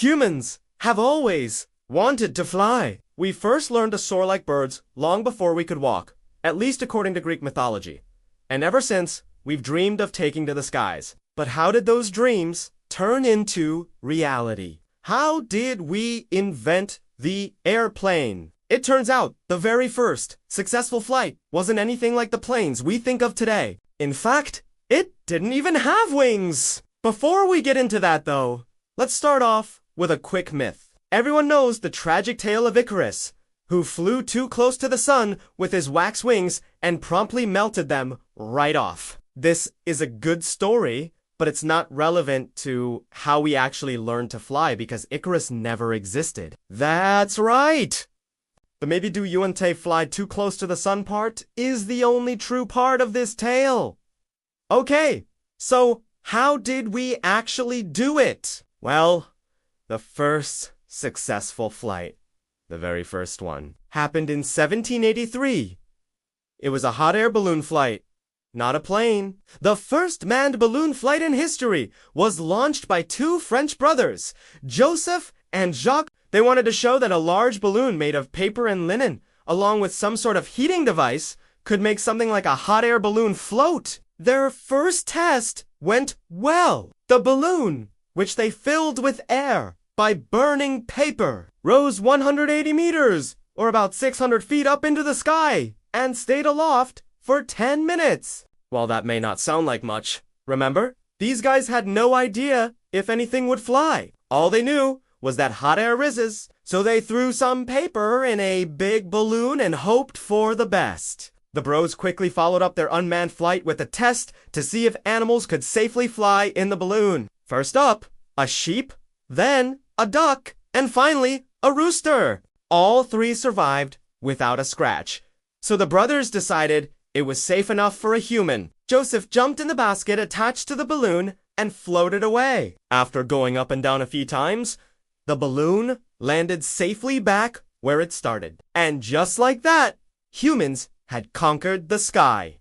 Humans have always wanted to fly. We first learned to soar like birds long before we could walk, at least according to Greek mythology. And ever since, we've dreamed of taking to the skies. But how did those dreams turn into reality? How did we invent the airplane? It turns out the very first successful flight wasn't anything like the planes we think of today. In fact, it didn't even have wings. Before we get into that though, let's start off with a quick myth. Everyone knows the tragic tale of Icarus, who flew too close to the sun with his wax wings and promptly melted them right off. This is a good story, but it's not relevant to how we actually learned to fly because Icarus never existed. That's right! The maybe do you and Tay fly too close to the sun part is the only true part of this tale. Okay, so how did we actually do it? Well, the first successful flight, the very first one, happened in 1783. It was a hot air balloon flight, not a plane. The first manned balloon flight in history was launched by two French brothers, Joseph and Jacques. They wanted to show that a large balloon made of paper and linen, along with some sort of heating device, could make something like a hot air balloon float. Their first test went well. The balloon, which they filled with air by burning paper, rose 180 meters, or about 600 feet up into the sky, and stayed aloft for 10 minutes. While that may not sound like much, remember, these guys had no idea if anything would fly. All they knew was that hot air rises, so they threw some paper in a big balloon and hoped for the best. The bros quickly followed up their unmanned flight with a test to see if animals could safely fly in the balloon. First up, a sheep, then a duck, and finally a rooster. All three survived without a scratch. So the brothers decided it was safe enough for a human. Joseph jumped in the basket attached to the balloon and floated away. After going up and down a few times, the balloon landed safely back where it started. And just like that, humans had conquered the sky.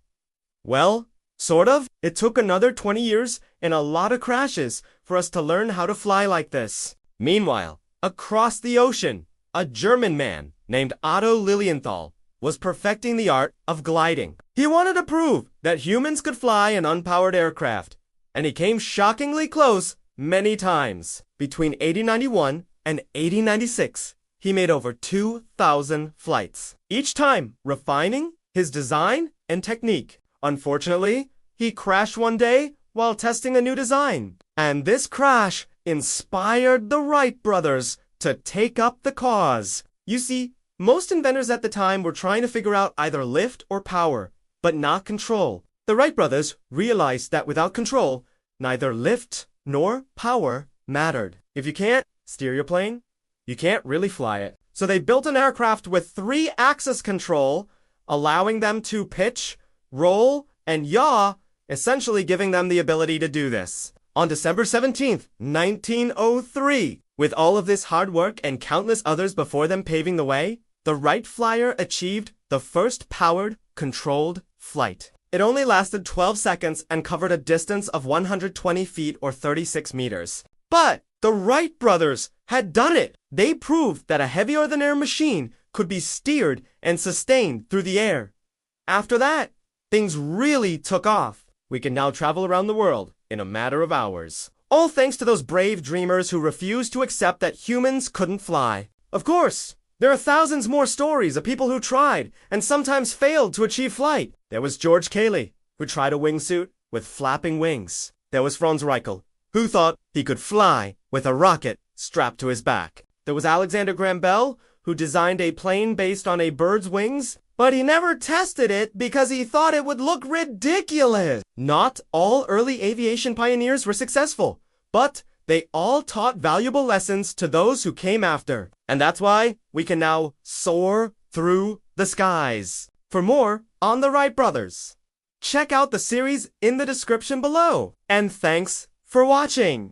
Well, sort of. It took another 20 years and a lot of crashes for us to learn how to fly like this. Meanwhile, across the ocean, a German man named Otto Lilienthal was perfecting the art of gliding. He wanted to prove that humans could fly an unpowered aircraft, and he came shockingly close many times. Between 1891 and 1896, he made over 2,000 flights, each time refining his design and technique. Unfortunately, he crashed one day while testing a new design, and this crash inspired the Wright brothers to take up the cause. You see, most inventors at the time were trying to figure out either lift or power, but not control. The Wright brothers realized that without control, neither lift nor power mattered. If you can't steer your plane, you can't really fly it. So they built an aircraft with 3-axis control, allowing them to pitch, roll, and yaw, essentially giving them the ability to do this. On December 17th, 1903, with all of this hard work and countless others before them paving the way, the Wright Flyer achieved the first powered, controlled flight. It only lasted 12 seconds and covered a distance of 120 feet or 36 meters. But the Wright brothers had done it! They proved that a heavier-than-air machine could be steered and sustained through the air. After that, things really took off. We can now travel around the world in a matter of hours. All thanks to those brave dreamers who refused to accept that humans couldn't fly. Of course, there are thousands more stories of people who tried and sometimes failed to achieve flight. There was George Cayley, who tried a wingsuit with flapping wings. There was Franz Reichel, who thought he could fly with a rocket strapped to his back. There was Alexander Graham Bell, who designed a plane based on a bird's wings, but he never tested it because he thought it would look ridiculous. Not all early aviation pioneers were successful, but they all taught valuable lessons to those who came after. And that's why we can now soar through the skies. For more on the Wright brothers, check out the series in the description below. And thanks for watching.